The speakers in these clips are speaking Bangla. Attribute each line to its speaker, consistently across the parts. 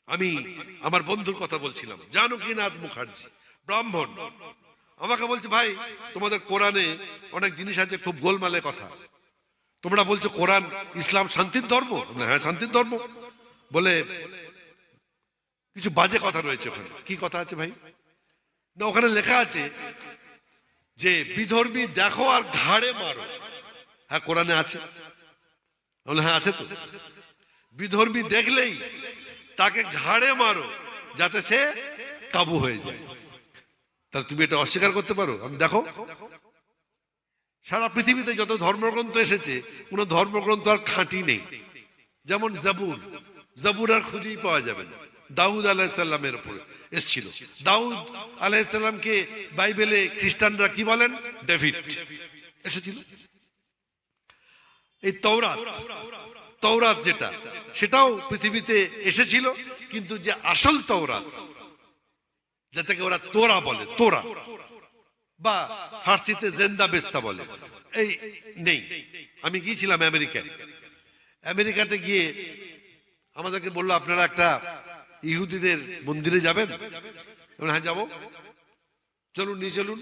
Speaker 1: আমি আমার বন্ধুর কথা বলছিলাম, জানকীনাথ মুখার্জি, ব্রাহ্মণ। আমাকে বলছে, ভাই তোমাদের কোরআনে অনেক জিনিস আছে খুব গোলমালে কথা। তোমরা বলছো কোরআন ইসলাম শান্তির ধর্ম। হ্যাঁ, শান্তির ধর্ম। বলে কিছু বাজে কথা রয়েছে ওখানে। কি কথা আছে ভাই? না, ওখানে লেখা আছে যে বিধর্মী দেখো আর ঘাড়ে মারো। হ্যাঁ, কোরআনে আছে। হ্যাঁ, আছে তো। বিধর্মী দেখলেই তাকে ঘাড়ে মারো যাতে সে কাবু হয়ে যায়। তাহলে তুমি এটা অস্বীকার করতে পারো? আমি দেখো, সারা পৃথিবীতে যত ধর্মগ্রন্থ এসেছে কোন ধর্মগ্রন্থ আর খাঁটি নেই। যেমন জাবুর, জাবুর আর খুঁজেই পাওয়া যাবে না। দাউদ আলাইহিসসালামের উপরে এসেছিল। দাউদ আলাইহিসসালামকে বাইবেলে খ্রিস্টানরা কি বলেন? ডেভিড এসেছিল। এই তওরাত, তওরাত যেটা, সেটাও পৃথিবীতে এসেছিল, কিন্তু যে আসল তওরাত, যেটাকে ওরা তোরা বলে, তোরা বা ফার্সিতে জেন্দা বেস্তা বলে, এই নেই। আমি গিয়েছিলাম আমেরিকায়। আমেরিকাতে গিয়ে আমাদেরকে বললো, আপনারা একটা ইহুদিদের মন্দিরে যাবেন? হ্যাঁ, যাবো, চলুন, নিয়ে চলুন।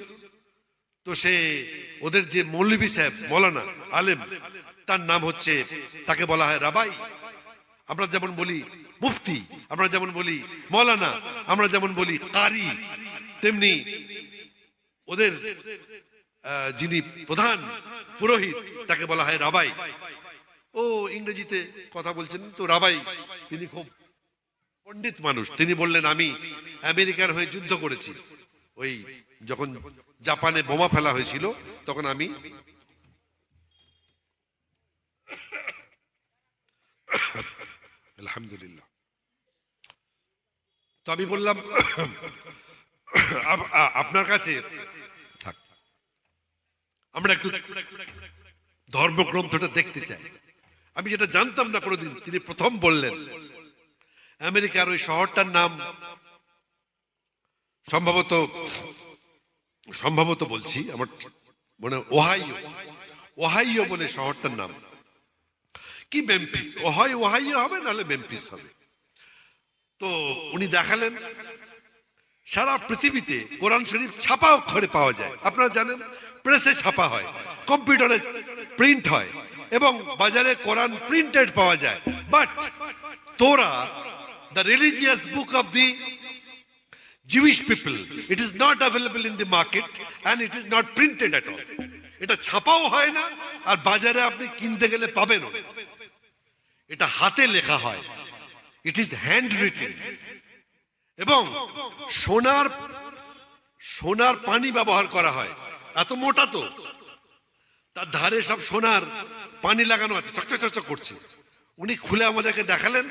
Speaker 1: তো সে ওদের যে মৌলভী সাহেব, মৌলানা আলেম, তার নাম হচ্ছে, তাকে বলা হয় রাবাই। আমরা যেমন বলি মুফতি, আমরা যেমন বলি মৌলানা, আমরা যেমন বলি কারি, তেমনি ওদের যিনি প্রধান পুরোহিত তাকে বলা হয় রাবাই। ও ইংরেজিতে কথা বলছেন তো রাবাই, তিনি খুব পণ্ডিত মানুষ। তিনি বললেন, আমি আমেরিকার হয়ে যুদ্ধ করেছি। ওই যখন জাপানে বোমা ফেলা হয়েছিল তখন আমি আলহামদুলিল্লাহ। তো আমি বললাম, আপনার কাছে থাক, আমরা একটু ধর্মগ্রন্থটা দেখতে চাই। আমি যেটা জানতাম না কোনোদিন, তিনি প্রথম বললেন। আমেরিকার ওই শহরটার নাম সম্ভবত সম্ভবত বলছি, আমার মনে ওহাইও, ওহাইও বলে শহরটার নাম। কি মেমফিস, ওহাইও হবে, নাহলে মেমফিস হবে। তো উনি দেখালেন সারা পৃথিবীতে কোরআন শরীফ ছাপা অক্ষরে পাওয়া যায়। আপনারা জানেন, প্রেসে ছাপা হয়, কম্পিউটারে প্রিন্ট হয়, এবং বাজারে কোরআন প্রিন্টেড পাওয়া যায়। বাট তোরা, the religious book of the Jewish people, it is not available in the market and it is not printed at all. এটা ছাপাও হয় না, আর বাজারে আপনি কিনতে গেলে পাবেন। এটা হাতে লেখা হয়, ইট ইজ হ্যান্ড রিটেন, এবং সোনার সোনার পানি ব্যবহার করা হয়। এত মোটা তো, তার ধারে সব সোনার পানি লাগানো আছে, চকচক করছে। উনি খুলে আমাদেরকে দেখালেন,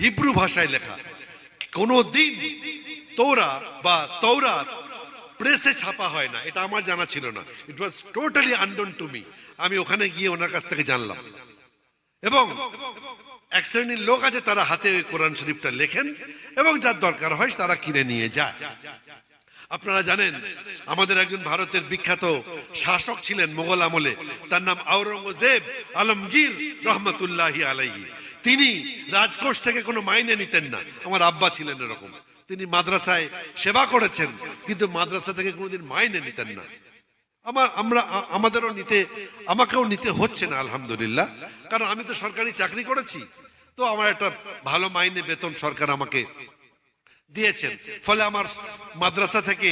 Speaker 1: হিব্রু ভাষায় লেখা। কোনদিন তোরা বা তওরাত প্রেসে ছাপা হয় না, এটা আমার জানা ছিল না। It was totally unknown to me. আমি ওখানে গিয়ে ওনার কাছ থেকে জানলাম। এবং এক শ্রেণীর লোক আছে, তারা হাতে ওই কোরআন শরীফটা লেখেন, এবং যার দরকার হয় তারা কিনে নিয়ে যায়। আপনারা জানেন, আমাদের একজন ভারতের বিখ্যাত শাসক ছিলেন মোগল আমলে, তার নাম আওরঙ্গজেব আলমগীর রহমতুল্লাহি আলাইহি। তিনি রাজকোষ থেকে কোনো মাইনে নিতেন না। আমার আব্বা ছিলেন এরকম, তিনি মাদ্রাসায় সেবা করেছেন, কিন্তু মাদ্রাসা থেকে কোনোদিন মাইনে নিতেন না। আমাকেও নিতে হচ্ছে না, আলহামদুলিল্লাহ, কারণ আমি তো সরকারি চাকরি করেছি। তো আমার একটা ভালো মাইনে বেতন সরকার আমাকে দিয়েছেন, ফলে আমার মাদ্রাসা থেকে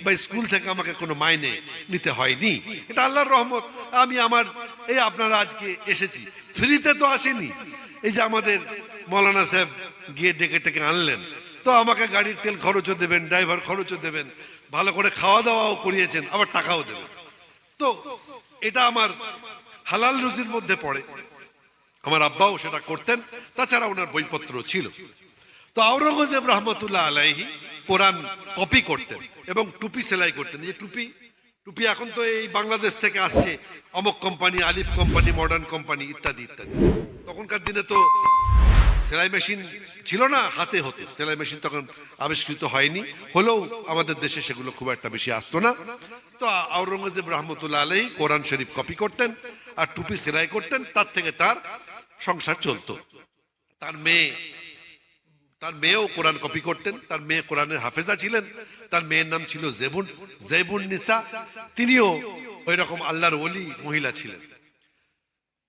Speaker 1: বা স্কুল থেকে আমাকে কোনো মাইনে নিতে হয়নি। এটা আল্লাহর রহমত। আমি আমার এই আপনারা আজকে এসেছি, ফ্রিতে তো আসেনি। এই যে আমাদের মৌলানা সাহেব গিয়ে ডেকে আনলেন, তো আমাকে গাড়ির তেল খরচও দেবেন, ড্রাইভার খরচও দেবেন, ভালো করে খাওয়া দাওয়াও করিয়েছেন, আবার টাকাও দেবেন। তো এটা আমার হালাল রুজির মধ্যে পড়ে। আমার আব্বাও সেটা করতেন, তাছাড়া ওনার বইপত্র ছিল। তো আওরঙ্গজেব রহমতুল্লাহ আলাইহি কোরআন কপি করতেন এবং টুপি সেলাই করতেন। এই টুপি এখন তো এই বাংলাদেশ থেকে আসছে, অমক কোম্পানি, আলিফ কোম্পানি, মডার্ন কোম্পানি, ইত্যাদি ইত্যাদি। তখনকার দিনে তো সেলাই মেশিন ছিল না, হাতে হতো। সেলাই মেশিন তখন আবিষ্কৃত হয়নি, হলেও আমাদের দেশে সেগুলো খুব একটা বেশি আসতো না। তো আওরঙ্গজেব রহমতুল্লাহ আলাইহি কোরআন শরীফ কপি করতেন আর টুপি সেলাই করতেন, তার থেকে তার সংসার চলতো। তার মেয়ে তার মেয়েও কোরআন কপি করতেন, তার মেয়ে কোরআনের হাফেজা ছিলেন, তার মেয়ের নাম ছিল জেবুন নিসা, তিনিও ওই রকম আল্লাহর ওলি মহিলা ছিলেন।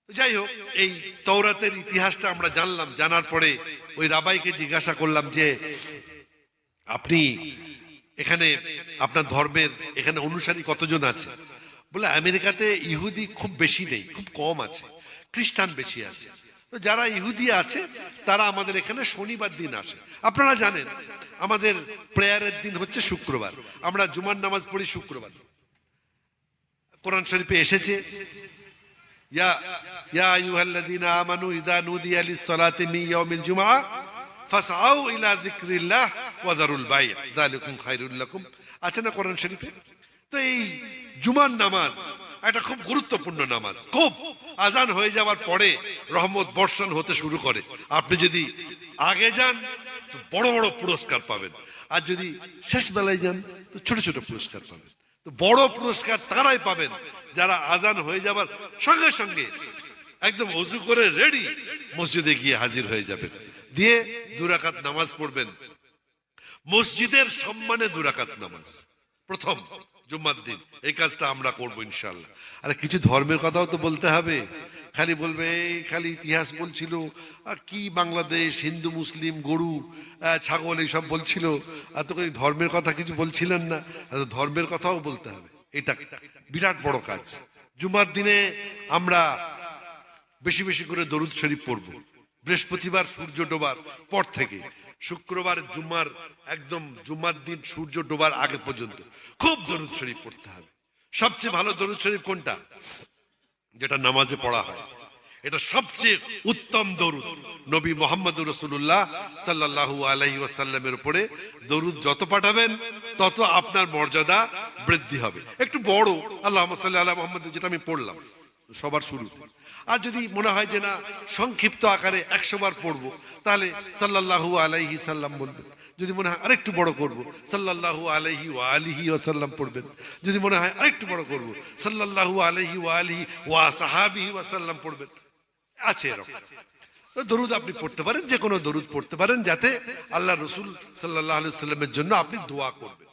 Speaker 1: যাই হোক, এই তওরাতের ইতিহাসটা আমরা জানলাম। জানার পরে ওই রাবাইকে জিজ্ঞাসা করলাম যে আপনি এখানে আপনার ধর্মের এখানে অনুসারী কতজন আছে? বলে আমেরিকাতে ইহুদি খুব বেশি নেই, খুব কম আছে, খ্রিস্টান বেশি আছে। তো যারা ইহুদি আছে তারা আমাদের এখানে শনিবার দিন আসে। আপনারা জানেন আমাদের প্রেয়ারের দিন হচ্ছে শুক্রবার, আমরা জুমার নামাজ পড়ি শুক্রবার। কোরআন শরীফে এসেছে ইয়া আইয়ুহাল্লাযীনা আমানু ইযা নুদিয়া লিস-সালাতি মিন ইয়াউমিল জুমআহ ফাসআউ ইলা যিকরিল্লাহ ওয়া যারুল বাই' যালিকুম খায়রুল লাকুম, আছে না কোরআন শরীফে? তো এই জুমার নামাজ একটা খুব গুরুত্বপূর্ণ নামাজ। খুব আজান হয়ে যাওয়ার পরে রহমত বর্ষণ হতে শুরু করে। আপনি যদি আগে যান তো বড় বড় পুরস্কার পাবেন, আর যদি শেষ বেলায় যান তো ছোট ছোট পুরস্কার পাবেন। তো বড় পুরস্কার তারাই পাবেন যারা আজান হয়ে যাবার সঙ্গে সঙ্গে একদম ওযু করে রেডি মসজিদে গিয়ে হাজির হয়ে যাবেন, দিয়ে 2 রাকাত নামাজ পড়বেন। মসজিদের সম্মানে 2 রাকাত নামাজ প্রথম জুম্মার দিন। এই কাজটা আমরা করবো ইনশাআল্লাহ। আর কিছু ধর্মের কথাও তো বলতে হবে। খালি বলবে খালি ইতিহাস বলছিল, আর কি বাংলাদেশ হিন্দু মুসলিম গরু ছাগল এইসব বলছিল, আর তো ধর্মের কথা কিছু বলছিলেন না। ধর্মের কথাও বলতে হবে, এটা বিরাট বড় কাজ। জুমার দিনে আমরা বেশি বেশি করে দরুদ শরীফ পড়ব। বৃহস্পতিবার সূর্য ডোবার পর থেকে শুক্রবার জুমার একদম জুমার দিন সূর্য ডোবার আগে পর্যন্ত খুব দরুদ শরীফ পড়তে হবে। সবচেয়ে ভালো দরুদ শরীফ কোনটা? যেটা নামাজে পড়া হয়, এটা সবচেয়ে উত্তম দরুদ। নবী মুহাম্মদুর রাসূলুল্লাহ সাল্লাল্লাহু আলাইহি ওয়াসাল্লামের উপরে দরুদ যত পাঠাবেন তত আপনার মর্যাদা বৃদ্ধি হবে। একটু বড় আল্লাহুম্মা সাল্লি আলা মুহাম্মাদ যেটা আমি পড়লাম সবার শুরুতে, আর যদি মনে হয় যে না সংক্ষিপ্ত আকারে 100 বার পড়বো তাহলে সাল্লাল্লাহু আলাইহি সাল্লাম বলবেন। যদি মনে হয় আরেকটু বড় করব সাল্লাল্লাহু আলাইহি ওয়া আলিহি ওয়াসাল্লাম পড়বেন। যদি মনে হয় আরেকটু বড় করব সাল্লাল্লাহু আলাইহি ওয়া আলিহি ওয়া সাহাবিহি ওয়াসাল্লাম পড়বেন। আছে এরকম তো দরুদ আপনি পড়তে পারেন, যে কোনো দরুদ পড়তে পারেন, যাতে আল্লাহ রসুল সাল্লাল্লাহু আলাইহি ওয়াসাল্লামের জন্য আপনি দোয়া করবেন।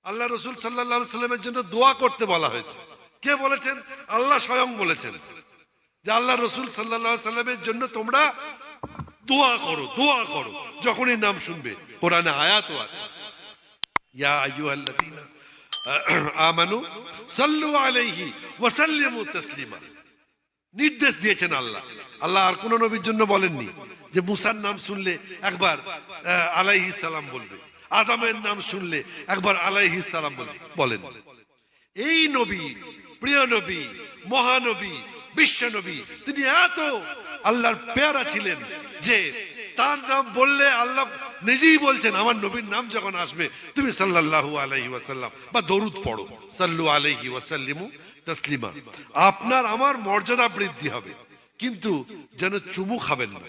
Speaker 1: আল্লাহ রসুল সাল্লাল্লাহু আলাইহি ওয়াসাল্লামের জন্য দোয়া করতে বলা হয়েছে। কে বলেছেন? আল্লাহ স্বয়ং বলেছেন যে আল্লাহ রসুল সাল্লাল্লাহু আলাইহি ওয়াসাল্লামের জন্য তোমরা দোয়া করো, দোয়া করো। যখনই নাম শুনবে, কোরআনে আয়াতও আছে, ইয়া আইয়ুহাল্লাযীনা আমানু সাল্লু আলাইহি ওয়া সাল্লিমু তাসলিমা। নির্দেশ দিয়েছেন আল্লাহ। আল্লাহ আর কোন নবীর জন্য বলেননি যে মুসার নাম শুনলে একবার আলাইহিস সালাম বলবে, আদমের নাম শুনলে একবার আলাইহিস সালাম বলেন। এই নবী, প্রিয় নবী, মহানবী, বিশ্ব নবী, তিনি এত আল্লাহর পেয়ারা ছিলেন যে তার নাম বললে আল্লাহ নিজেই বলছেন আমার নবীর নাম যখন আসবে তুমি সাল্লাল্লাহু আলাইহি ওয়াসাল্লাম বা দরুদ পড়ো, সাল্লু আলাইহি ওয়াসাল্লিমু তাসলিমা। আপনার আমার মর্যাদা বৃদ্ধি হবে, কিন্তু যেন চুমু খাবেন না।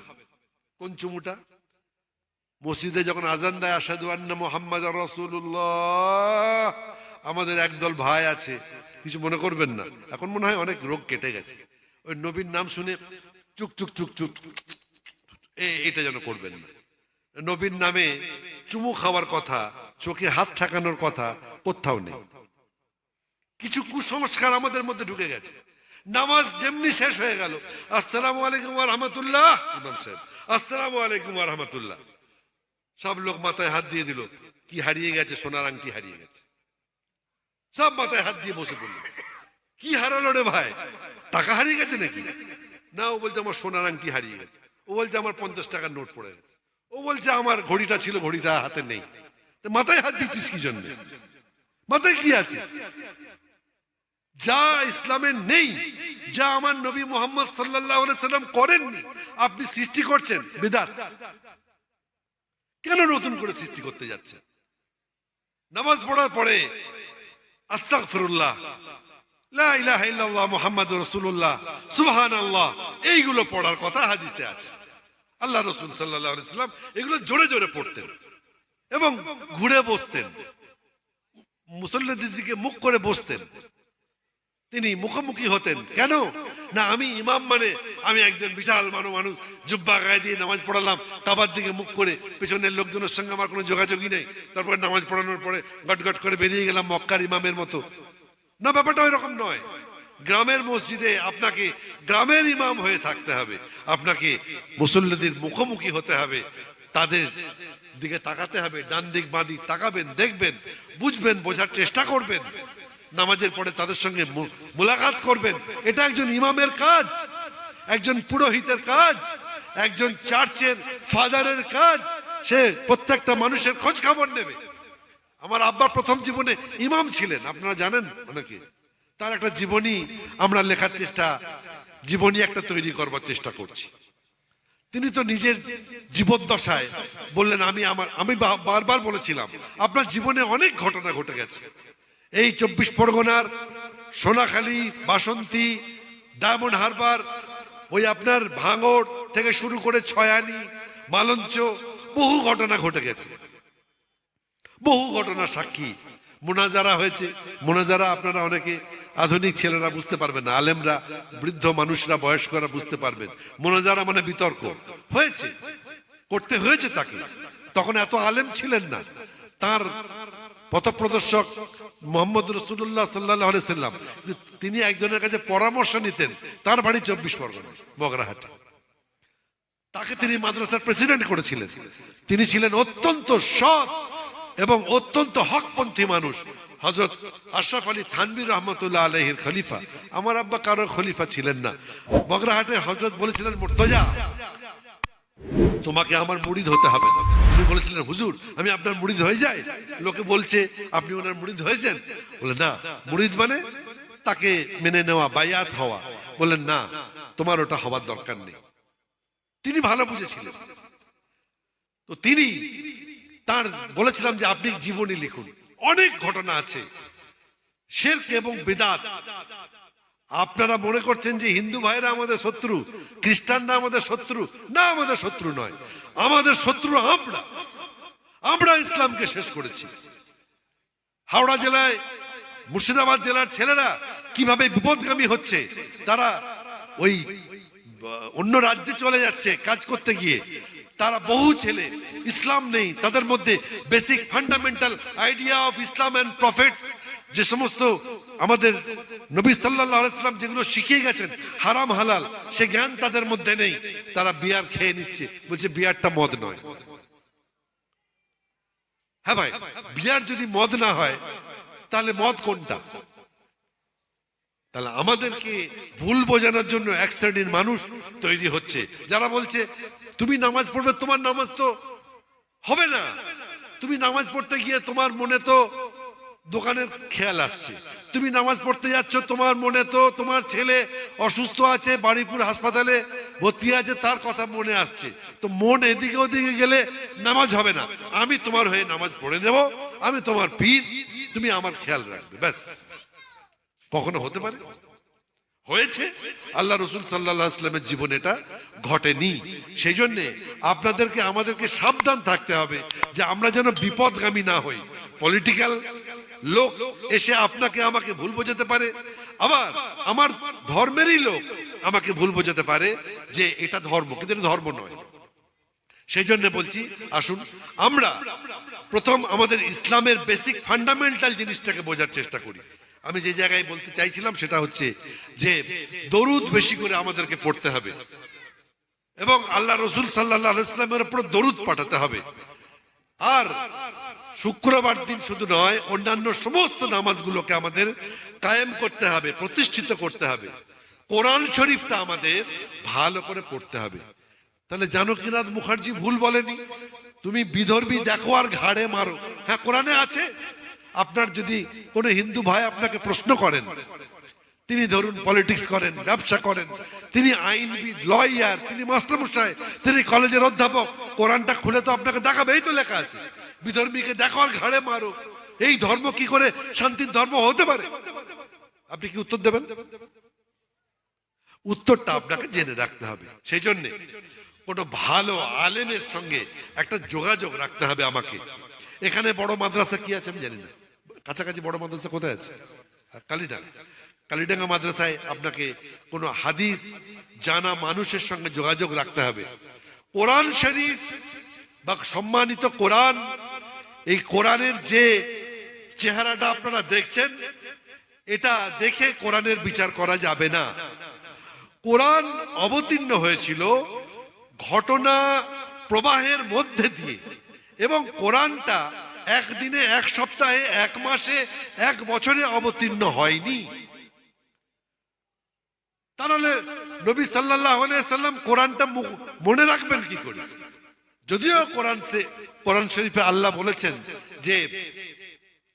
Speaker 1: কোন চুমুটা? মসজিদে যখন আজান দেয় আশহাদু আন্না মুহাম্মাদার রাসূলুল্লাহ, আমাদের একদল ভাই আছে, কিছু মনে করবেন না, এখন মনে হয় অনেক রোগ কেটে গেছে, ওই নবীর নাম শুনে চুক চুক চুক চুক এটা যেন করবেন না। নবীর নামে চুমু খাওয়ার কথা, চোখে হাত ঠাকানোর কথা কোথাও নেই। কিছু কুসংস্কার আমাদের মধ্যে ঢুকে গেছে। নামাজ যেমনি শেষ হয়ে গেল, আসসালামু আলাইকুম ওয়া রাহমাতুল্লাহ, ইমাম সাহেব আসসালামু আলাইকুম ওয়া রাহমাতুল্লাহ, সব লোক মাথায় হাত দিয়ে দিল। কি হারিয়ে গেছে? সোনার আংটি হারিয়ে গেছে। সব মাথায় হাত দিয়ে বসে পড়ল। কি হারালো রে ভাই? টাকা হারিয়ে গেছে নাকি? না, ও বলছে আমার সোনার আংটি হারিয়ে গেছে। ও বলছে আমার 50 টাকার নোট পড়ে গেছে। ও বলছে আমার ঘড়িটা ছিল, ঘড়িটা হাতে নেই। মাথায় হাত দিচ্ছিস কি জন্য? মাথায় কি আছে? যা ইসলামে নেই, যা আমার নবী মুহাম্মদ সাল্লাল্লাহু আলাইহি সাল্লাম করেননি, আপনি সৃষ্টি করছেন বিদআত। কেন নতুন করে সৃষ্টি করতে যাচ্ছেন? নামাজ পড়ার পরে আস্তাগফিরুল্লাহ, লা ইলাহা ইল্লাল্লাহ মুহাম্মাদুর রাসূলুল্লাহ, সুবহানাল্লাহ, এইগুলো পড়ার কথা হাদিসে আছে। আল্লাহ রাসূল সাল্লাল্লাহু আলাইহি সাল্লাম এগুলো জোরে জোরে পড়তেন এবং ঘুরে বসতেন, মুসল্লিদের দিকে মুখ করে বসতেন। তিনি মুখোমুখি হতেন। কেন না, আমি ইমাম মানে আমি একজন বিশাল মানুষ, জুব্বা গায়ে দিয়ে নামাজ পড়ালাম, কাবার দিকে মুখ করে, পেছনের লোকজনের সঙ্গে আমার কোনো যোগাযোগই নেই, তারপরে নামাজ পড়ানোর পরে গটগট করে বেরিয়ে গেলাম মক্কার ইমামের মতো। না, ব্যাপারটা ওই রকম নয়। গ্রামের মসজিদে আপনাকে গ্রামের ইমাম হয়ে থাকতে হবে, আপনাকে মুসল্লিদের মুখোমুখি হতে হবে, তাদের দিকে তাকাতে হবে, ডান দিক বাঁ দিক তাকাবেন, দেখবেন, বুঝবেন, বোঝার চেষ্টা করবেন, নামাজের পরে তাদের সঙ্গে মুলাকাত করবেন। এটা একজন ইমামের কাজ, একজন পুরোহিতের কাজ, একজন চার্চের ফাদারের কাজ। সে প্রত্যেকটা মানুষের খোঁজ খবর নেবে। আমার আব্বা প্রথম জীবনে ইমাম ছিলেন, আপনারা জানেন অনেকে। তার একটা জীবনী আমরা লেখার চেষ্টা, জীবনী একটা তৈরি করবার চেষ্টা করছি। তিনি তো নিজের জীবদ্দশায় বললেন, আমি বারবার বলেছিলাম আপনার জীবনে অনেক ঘটনা ঘটে গেছে। এই 24 পরগনার সোনাখালী, বাসন্তী, ডায়মন্ড হারবার, ওই আপনার ভাঙড় থেকে শুরু করে ছয়ানি, মালঞ্চ, বহু ঘটনা ঘটে গেছে, বহু ঘটনা সাক্ষী। মোনাজারা হয়েছে। মোনাজারা আপনারা অনেকে আধুনিক ছেলেরা বুঝতে পারবেন না, আলেমরা, বৃদ্ধ মানুষরা, বয়স্করা বুঝতে পারবেন। মোনাজারা মানে বিতর্ক হয়েছে, করতে হয়েছে তাকে। তখন এত আলেম ছিলেন না। তার পথপ্রদর্শক মোহাম্মদ রাসূলুল্লাহ সাল্লাল্লাহু আলাইহি সাল্লাম, তিনি একজনের কাছে পরামর্শ নিতেন। তার বাড়ি 24 পরগনা, বগরাহাটে। তাকে তিনি মাদ্রাসার প্রেসিডেন্ট করেছিলেন। তিনি ছিলেন অত্যন্ত সৎ এবং অত্যন্ত হকপন্থী মানুষ। হযরত আশরাফ আলী থানভী রহমাতুল্লাহ আলাইহির খলিফা। আমার আব্বা কারোর খলিফা ছিলেন না। বগরাহাটে হযরত বলেছিলেন, মুর্তজা, তোমাকে আমার মুরিদ হতে হবে না। উনি বলেছিলেন, হুজুর আমি আপনার মুরিদ হয়ে যাই? লোকে বলছে আপনি ওনার মুরিদ হয়েছেন। বলে, না, মুরিদ মানে তাকে মেনে নেওয়া, বায়াত হওয়া। বললেন, না, তোমার ওটা হওয়ার দরকার নেই। তিনি ভালো বুঝেছিলেন। তো তিনি তার বলেছিলাম যে আপনি জীবনী লিখুন, অনেক ঘটনা আছে শিরক এবং বিদআত। আপনারা মনে করছেন যে হিন্দু ভাইরা আমাদের শত্রু, খ্রিস্টানরা আমাদের শত্রু। না, আমাদের শত্রু নয়, আমাদের শত্রু আমরা ইসলামকে শেষ করেছি। হাওড়া জেলায়, মুর্শিদাবাদ জেলার ছেলেরা কিভাবে বিপদগামী হচ্ছে, তারা ওই অন্য রাজ্যে চলে যাচ্ছে কাজ করতে গিয়ে। তারা বহু ছেলে, ইসলাম নেই তাদের মধ্যে, basic fundamental idea of Islam and prophets, যে সমস্ত আমাদের নবী সাল্লাল্লাহু আলাইহি সাল্লাম যেগুলো শিখিয়ে গেছেন হারাম হালাল, সে জ্ঞান তাদের মধ্যে নেই। তারা বিয়ার খেয়ে নিচ্ছে, বলছে বিয়ারটা মদ নয়। হ্যাঁ ভাই, বিয়ার যদি মদ না হয় তাহলে মদ কোনটা? তাহলে আমাদেরকে ভুল বোঝানোর জন্য এক শ্রেণীর মানুষ তৈরি হচ্ছে, যারা বলছে তুমি নামাজ পড়বে, তোমার নামাজ তো হবে না। তুমি নামাজ পড়তে গিয়ে তোমার মনে তো দোকানের খেয়াল আসছে। তুমি নামাজ পড়তে যাচ্ছ, তোমার মনে তো তোমার ছেলে অসুস্থ আছে, বারুইপুর হাসপাতালে ভর্তি আছে, তার কথা মনে আসছে। তো মন এদিকে ওদিকে গেলে নামাজ হবে না। আমি তোমার হয়ে নামাজ পড়ে নেব, আমি তোমার পীর, তুমি আমার খেয়াল রাখবে, ব্যাস। কখনো হতে পারে? হয়েছে? আল্লাহ রাসূল সাল্লাল্লাহু আলাইহি ওয়াসাল্লামের জীবনে এটা ঘটেনি। সেই জন্য আপনাদেরকে, আমাদেরকে সাবধান থাকতে হবে যে আমরা যেন বিপদগামী না হই। পলিটিক্যাল লোক এসে আপনাকে আমাকে ভুল বোঝাতে পারে, আবার আমার ধর্মেরই লোক আমাকে ভুল বোঝাতে পারে যে এটা ধর্ম, কিন্তু এটা ধর্ম নয়। সেই জন্য বলছি, আসুন আমরা প্রথম আমাদের ইসলামের বেসিক ফান্ডামেন্টাল জিনিসটাকে বোঝার চেষ্টা করি। আমি যে জায়গায় বলতে চাইছিলাম সেটা হচ্ছে যে দরুদ বেশি করে আমাদেরকে পড়তে হবে এবং আল্লাহ রাসূল সাল্লাল্লাহু আলাইহি ওয়াসাল্লামের উপর দরুদ পাঠাতে হবে। আর শুক্রবার দিন শুধু নয়, অন্যান্য সমস্ত নামাজগুলোকে আমাদের কায়েম করতে হবে, প্রতিষ্ঠিত করতে হবে। কোরআন শরীফটা আমাদের ভালো করে পড়তে হবে। তাহলে জানকীনাথ মুখার্জি ভুল বলেনি, তুমি বিধর্মী দেখো আর ঘাড়ে মারো। হ্যাঁ, কোরআনে আছে। আপনার যদি কোনো হিন্দু ভাই আপনাকে প্রশ্ন করেন, তিনি ধরুন পলিটিক্স করেন, ব্যবসা করেন, তিনি আইনবিদ, লয়ার, তিনি মাস্টারমশাই, তিনি কলেজের অধ্যাপক, কোরআনটা খুলে তো আপনাকে দেখাবে, এই তো লেখা আছে বিধর্মীকে দেখো আর ঘাড়ে মারো। এই ধর্ম কি করে শান্তির ধর্ম হতে পারে? আপনি কি উত্তর দেবেন? উত্তরটা আপনাকে জেনে রাখতে হবে। সেই জন্য কোনো ভালো আলেমের সঙ্গে একটা যোগাযোগ রাখতে হবে আমাকে। এখানে বড় মাদ্রাসা কি আছে আমি জানি না, কাছাকাছি বড় মাদ্রাসা কোথায় আছে? কালীডাঙ্গা। কালীডাঙ্গা মাদ্রাসায় আপনাকে কোনো হাদিস জানা মানুষের সঙ্গে যোগাযোগ রাখতে হবে। কোরআন শরীফ বা সম্মানিত কোরআন, এই কোরআনের যে চেহারাটা আপনারা দেখছেন, এটা দেখে কোরআনের বিচার করা যাবে না। কোরআন অবতীর্ণ হয়েছিল ঘটনা প্রবাহের মধ্যে দিয়ে, এবং কোরআনটা একদিনে, এক সপ্তাহে, এক মাসে, এক বছরে অবতীর্ণ হয়নি। তাহলে নবী সাল্লাল্লাহু আলাইহি সাল্লাম কোরআনটা মনে রাখবেন কি করে? যদিও কোরআন শরীফে আল্লাহ বলেছেন যে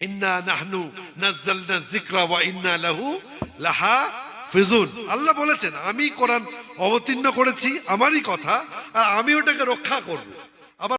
Speaker 1: ইন্না নাহনু নাযালনা যিকরা ওয়া ইন্না লাহু লাহাফিজুন। আল্লাহ বলেছেন আমি কোরআন অবতীর্ণ করেছি, আমারই কথা, আর আমি ওটাকে রক্ষা করব।